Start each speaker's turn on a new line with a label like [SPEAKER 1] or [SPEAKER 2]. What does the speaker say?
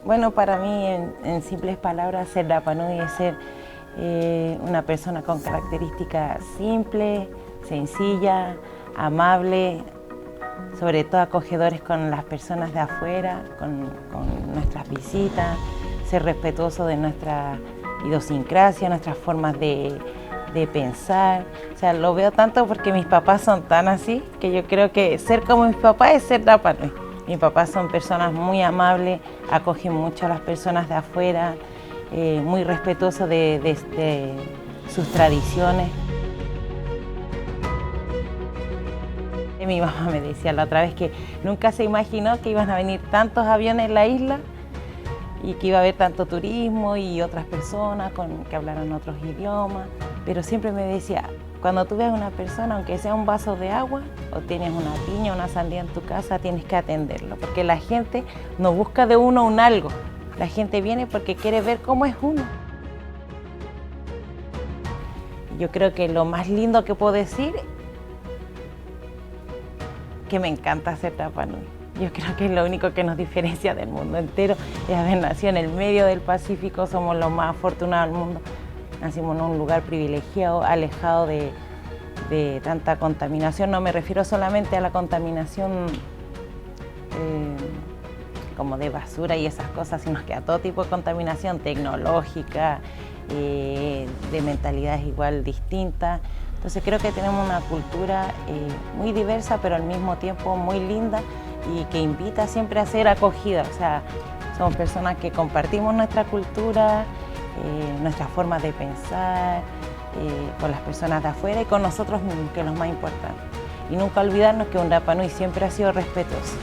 [SPEAKER 1] Bueno, para mí, en simples palabras, ser Rapa Nui es ser una persona con características simples, sencilla, amable, sobre todo acogedores con las personas de afuera, con nuestras visitas, ser respetuoso de nuestra idiosincrasia, nuestras formas de pensar. O sea, lo veo tanto porque mis papás son tan así, que yo creo que ser como mis papás es ser Rapa Nui. Mis papás son personas muy amables, acogen mucho a las personas de afuera, muy respetuosos de sus tradiciones. Mi mamá me decía la otra vez que nunca se imaginó que iban a venir tantos aviones en la isla y que iba a haber tanto turismo y otras personas que hablaran otros idiomas, pero siempre me decía, cuando tú ves a una persona, aunque sea un vaso de agua o tienes una piña o una sandía en tu casa, tienes que atenderlo, porque la gente no busca de uno un algo, la gente viene porque quiere ver cómo es uno. Yo creo que lo más lindo que puedo decir que me encanta ser Rapa Nui. Yo creo que es lo único que nos diferencia del mundo entero, es haber nacido en el medio del Pacífico, somos los más afortunados del mundo. Nacimos en un lugar privilegiado, alejado de tanta contaminación. No me refiero solamente a la contaminación como de basura y esas cosas, sino que a todo tipo de contaminación tecnológica, de mentalidades igual distintas. Entonces creo que tenemos una cultura muy diversa, pero al mismo tiempo muy linda y que invita siempre a ser acogida. O sea, somos personas que compartimos nuestra cultura, nuestra forma de pensar, con las personas de afuera y con nosotros mismos, que es lo más importante. Y nunca olvidarnos que un Rapa Nui siempre ha sido respetuoso.